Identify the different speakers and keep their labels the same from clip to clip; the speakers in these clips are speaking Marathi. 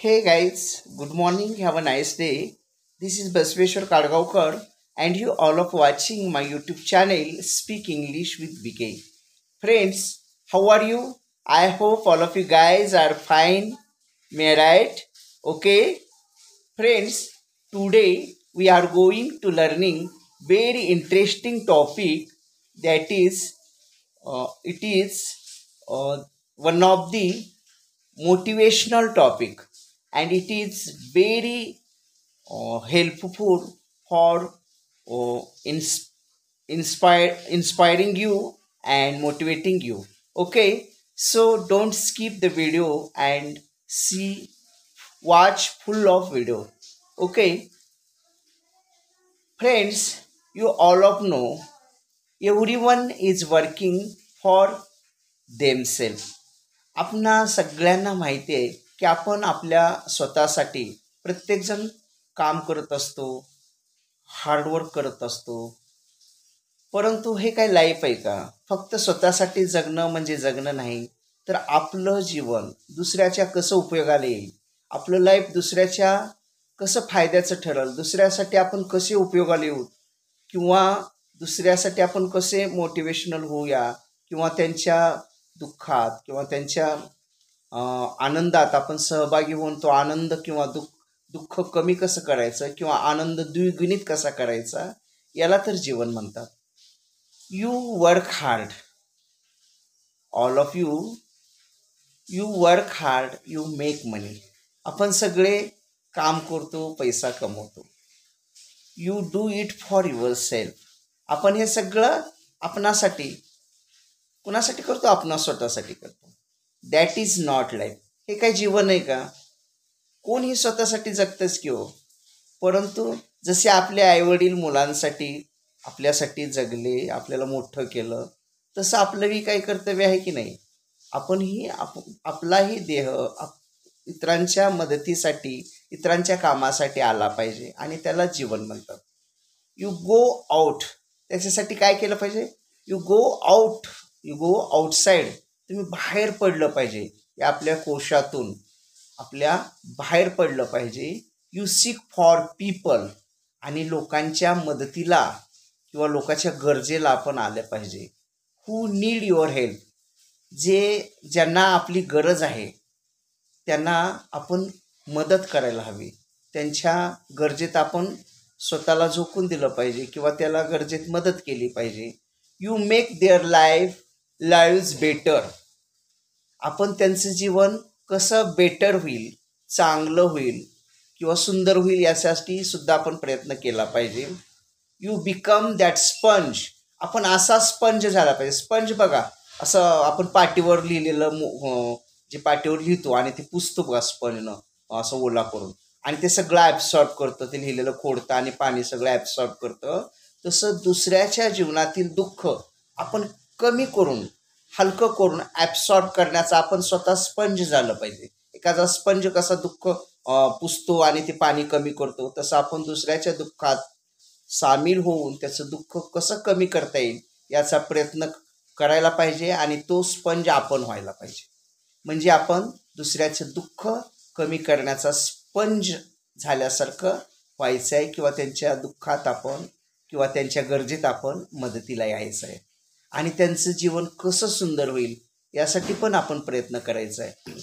Speaker 1: Hey guys, good morning. Have a nice day. This is Basveshwar Kadgaonkar, and you all of watching my YouTube channel Speak English with BK. Friends, how are you? I hope all of you guys are fine. May I right? Okay, friends. Today we are going to learning very interesting topic that is it is one of the motivational topic, and it is very helpful for inspiring you and motivating you. Okay, so don't skip the video and see watch full of video. Okay, friends, you all of know everyone is working for themselves. आपणा सगळ्यांना माहिती आहे की आपण आपल्या स्वतःसाठी प्रत्येकजण काम करत असतो, हार्डवर्क करत असतो. परंतु हे काय लाईफ आहे का? फक्त स्वतःसाठी जगणं म्हणजे जगणं नाही, तर आपलं जीवन दुसऱ्याच्या कसं उपयोगाला येईल, आपलं लाईफ दुसऱ्याच्या कसं फायद्याचं ठरेल, दुसऱ्यासाठी आपण कसे उपयोगाला येऊ, किंवा दुसऱ्यासाठी आपण कसे मोटिवेशनल होऊया, किंवा त्यांच्या दुःखात किंवा त्यांच्या आनंदात आपण सहभागी होऊन तो आनंद किंवा दुःख कमी कसं करायचं किंवा आनंद द्विगुणित कसा करायचा, याला तर जीवन म्हणतात. You work hard, all of you work hard, you make money. आपण सगळे काम करतो, पैसा कमवतो. You do it for yourself. आपण हे सगळं आपणासाठी, कुणासाठी करतो? आपण स्वतःसाठी करतो. That is not life. हे काय जीवन आहे का? कोणीही स्वतःसाठी जगतंच की हो. परंतु जसे आपले आईवडील मुलांसाठी आपल्यासाठी जगले, आपल्याला मोठं केलं, तसं आपलंही काही कर्तव्य आहे की नाही? आपणही आपलाही देह इतरांच्या मदतीसाठी, इतरांच्या कामासाठी आला पाहिजे, आणि त्याला जीवन म्हणतात. You go out. त्याच्यासाठी काय केलं पाहिजे? You go outside. तुम्ही बाहेर पडलं पाहिजे, या आपल्या कोशातून आपल्या बाहेर पडलं पाहिजे. You sick for people. आणि लोकांच्या मदतीला किंवा लोकांच्या गरजेला आपण आलं पाहिजे. हू नीड युअर हेल्प. ज्यांना आपली गरज आहे त्यांना आपण मदत करायला हवी. त्यांच्या गरजेत आपण स्वतःला झोकून दिलं पाहिजे किंवा त्याला गरजेत मदत केली पाहिजे. You make their lives better. आपण त्यांचं जीवन कसं बेटर होईल, चांगलं होईल किंवा सुंदर होईल, यासाठी सुद्धा आपण प्रयत्न केला पाहिजे. You become that sponge. आपण असा स्पंज झाला पाहिजे. स्पंज बघा, असं आपण पाटीवर लिहिलेलं, जे पाटीवर लिहितो आणि ते पुसतो बघा स्पंजनं, असं ओला करून, आणि ते सगळं ॲब्सॉर्ब करतं, ते लिहिलेलं खोडतं आणि पाणी सगळं ॲब्सॉर्ब करतं. तसं दुसऱ्याच्या जीवनातील दुःख आपण कमी करून, हलकं करून ॲब्सॉर्ब करण्याचा आपण स्वतः स्पंज झालं पाहिजे. एखादा स्पंज कसा दुःख पुसतो आणि ते पाणी कमी करतो, तसं आपण दुसऱ्याच्या दुःखात सामील होऊन त्याचं दुःख कसं कमी करता येईल याचा प्रयत्न करायला पाहिजे, आणि तो स्पंज आपण व्हायला पाहिजे. म्हणजे आपण दुसऱ्याचं दुःख कमी करण्याचा स्पंज झाल्यासारखं व्हायचं आहे, किंवा त्यांच्या दुःखात आपण किंवा त्यांच्या गरजेत आपण मदतीला यायचं आहे, आणि त्यांचं जीवन कसं सुंदर होईल यासाठी पण आपण प्रयत्न करायचा आहे.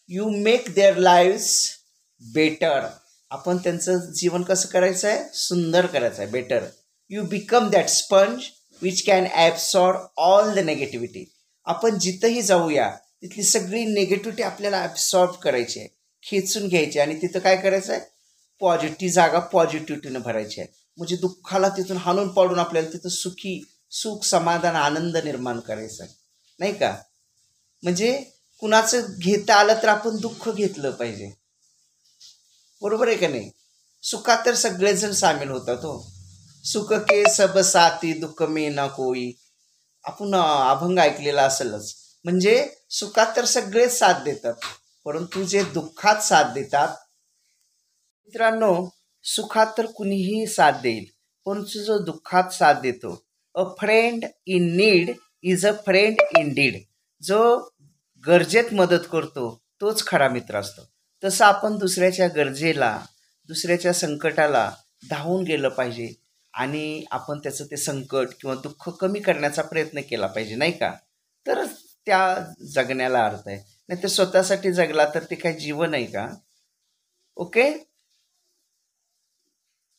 Speaker 1: You make their lives better. आपण त्यांचं जीवन कसं करायचं आहे? सुंदर करायचं आहे, better. You become that sponge which can absorb all the negativity. आपण जिथंही जाऊया तिथली सगळी नेगेटिव्हिटी आपल्याला ॲब्सॉर्ब करायची आहे, खेचून घ्यायची, आणि तिथं काय करायचं आहे? पॉझिटिव्ह जागा पॉझिटिव्हिटीनं भरायची आहे. म्हणजे दुःखाला तिथून हाणून पाडून आपल्याला तिथं सुख, समाधान, आनंद निर्माण करायचा आहे, नाही का? म्हणजे कुणाचं घेता आलं तर आपण दुःख घेतलं पाहिजे, बरोबर आहे का नाही? सुखात तर सगळेजण सामील होतात हो. सुख के सब साथी, दुःख में ना कोई. आपण अभंग ऐकलेला असेलच. म्हणजे सुखात तर सगळेच साथ देतात, परंतु जे दुःखात साथ देतात, मित्रांनो, सुखात तर कुणीही साथ देईल, परंतु जो दुःखात साथ देतो, अ friend in need is a friend in deed. जो गरजेत मदत करतो तोच खरा मित्र असतो. तसं आपण दुसऱ्याच्या गरजेला, दुसऱ्याच्या संकटाला धावून गेलं पाहिजे आणि आपण त्याचं ते संकट किंवा दुःख कमी करण्याचा प्रयत्न केला पाहिजे, नाही का? तरच त्या जगण्याला अर्थ आहे. नाहीतर स्वतःसाठी जगला तर ते काही जीवन आहे का? Okay.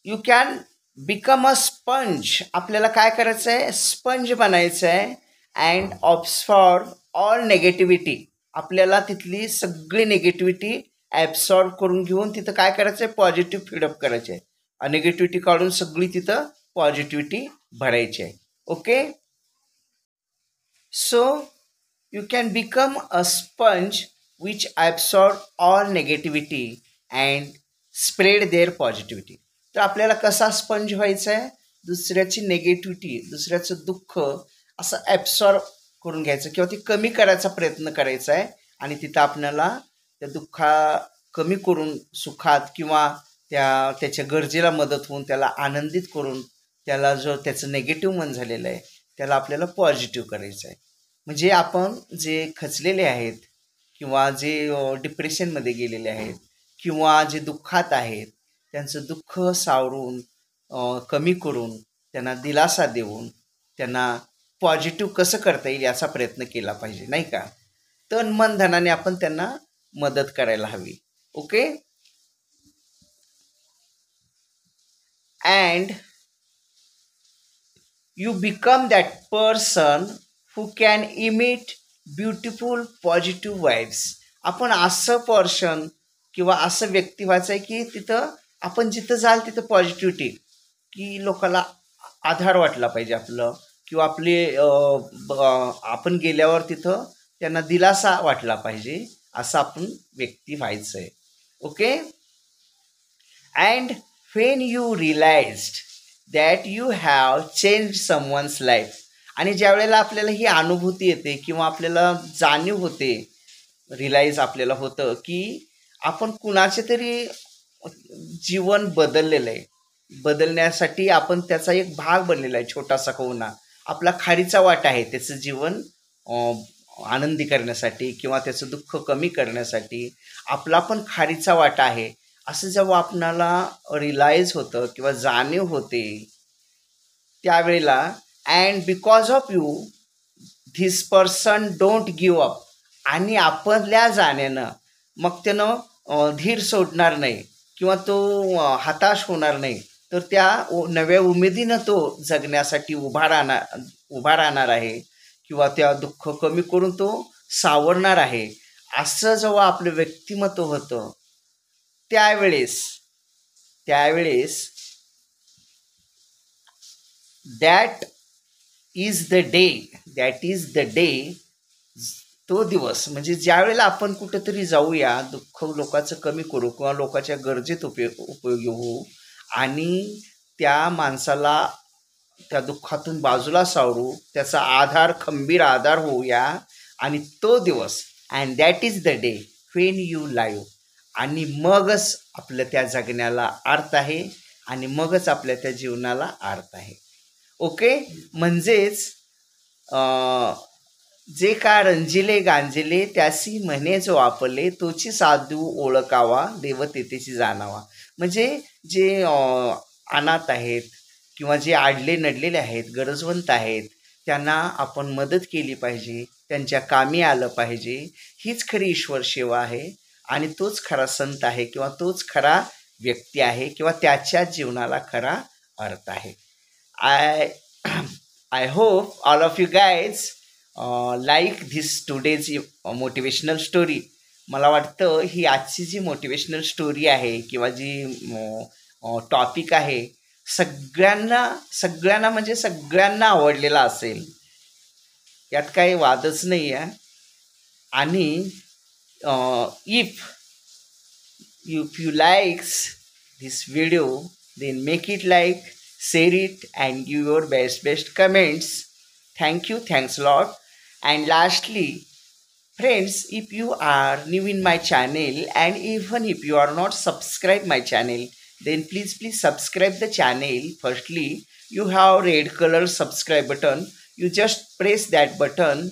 Speaker 1: You can become a sponge. आपल्याला काय करायचं आहे? स्पंज बनायचं आहे अँड ऑब्सॉर्ब ऑल नेगेटिव्हिटी. आपल्याला तिथली सगळी नेगेटिव्हिटी ॲब्सॉर्ब करून घेऊन तिथं काय करायचं आहे? पॉझिटिव्ह फीडअप करायचे आहे. निगेटिव्हिटी काढून सगळी तिथं पॉझिटिव्हिटी भरायची आहे. Okay. So you can become a sponge which absorb all negativity and spread their positivity. तर आपल्याला कसा स्पंज व्हायचा आहे? दुसऱ्याची नेगेटिव्हिटी, दुसऱ्याचं दुःख असं ॲब्सॉर्ब करून घ्यायचं किंवा ती कमी करायचा प्रयत्न करायचा आहे आणि तिथं आपल्याला त्या दुःखा कमी करून सुखात किंवा त्याच्या गरजेला मदत होऊन त्याला आनंदित करून त्याला जो त्याचं नेगेटिव्ह मन झालेलं आहे त्याला आपल्याला पॉझिटिव्ह करायचं आहे. म्हणजे आपण जे खचलेले आहेत किंवा जे डिप्रेशनमध्ये गेलेले आहेत किंवा जे दुःखात आहेत त्यांचं दुःख सावरून कमी करून त्यांना दिलासा देऊन त्यांना पॉझिटिव्ह कसं करता येईल याचा प्रयत्न केला पाहिजे, नाही का? तन मन धनाने आपण त्यांना मदत करायला हवी. Okay. And you become that person who can emit beautiful positive vibes. आपण असं पर्सन किंवा असं व्यक्ती व्हायचं आहे की तिथं आपण जिथं जाल तिथं पॉझिटिव्हिटी, की लोकांना आधार वाटला पाहिजे आपलं किंवा आपले आपण गेल्यावर तिथं त्यांना दिलासा वाटला पाहिजे, असं आपण व्यक्ती व्हायचं आहे. Okay. And when you realized that you have changed someone's life. आणि ज्या वेळेला आपल्याला ही अनुभूती येते किंवा आपल्याला जाणीव होते, रिलाईज आपल्याला होतं की आपण कुणाचे तरी जीवन बदललेलं आहे, बदलण्यासाठी आपण त्याचा एक भाग बनलेला आहे, छोटासा का होईना आपला खारीचा वाटा आहे त्याचं जीवन आनंदी करण्यासाठी किंवा त्याचं दुःख कमी करण्यासाठी आपला पण खारीचा वाटा आहे, असं जेव्हा आपणाला रिलाईज होतं किंवा जाणीव होते त्यावेळेला and because of you this person don't give up. आणि आपल्या जाण्यानं मग त्यानं धीर सोडणार नाही किंवा तो हताश होणार नाही, तर त्या नव्या उमेदीनं तो जगण्यासाठी उभा राहणार आहे किंवा त्या दुःख कमी करून तो सावरणार आहे. असं जेव्हा आपलं व्यक्तिमत्व होतं त्यावेळेस दॅट इज द डे, तो दिवस म्हणजे ज्या वेळेला आपण कुठेतरी जाऊया, दुःख लोकांचं कमी करू किंवा लोकांच्या गरजेत उपयोगी होऊ आणि त्या माणसाला त्या दुःखातून बाजूला सावरू, त्याचा खंबीर आधार होऊया. आणि तो दिवस and that is the day when you live. आणि मगच आपल्या त्या जगण्याला अर्थ आहे आणि मगच आपल्या त्या जीवनाला अर्थ आहे. ओके. म्हणजेच जे का रंजिले गांजिले त्यासी म्हणे जो आपले, तोची साधू ओळखावा देव तेथेची जाणावा. म्हणजे जे अनाथ आहेत किंवा जे आडले नडलेले आहेत, गरजवंत आहेत, त्यांना आपण मदत केली पाहिजे, त्यांच्या कामी आलं पाहिजे. हीच खरी ईश्वर सेवा आहे आणि तोच खरा संत आहे किंवा तोच खरा व्यक्ती आहे किंवा त्याच्या जीवनाला खरा अर्थ आहे. I hope all of you guys like this today's motivational story. मला वाटतं ही आजची जी मोटिवेशनल स्टोरी आहे किंवा जी टॉपिक आहे सगळ्यांना म्हणजे सगळ्यांना आवडलेला असेल, यात काही वादच नाही आहे. आणि if you likes this video, then make it like, share it and give your best comments. Thanks a lot. And lastly, friends, if you are new in my channel and even if you are not subscribed my channel, then please subscribe the channel. Firstly, you have red color subscribe button, you just press that button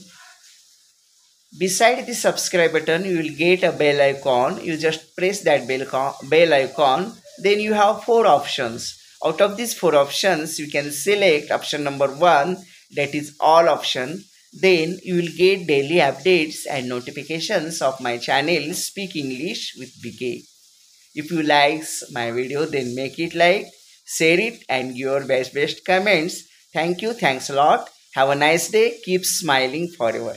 Speaker 1: Beside the subscribe button, you will get a bell icon. You just press that bell icon. Then you have four options. Out of these four options, you can select option number 1, that is all option. Then you will get daily updates and notifications of my channel Speak English with BK. If you likes my video, then make it like, share it and give your best comments. Thank you. Thanks a lot. Have a nice day. Keep smiling forever.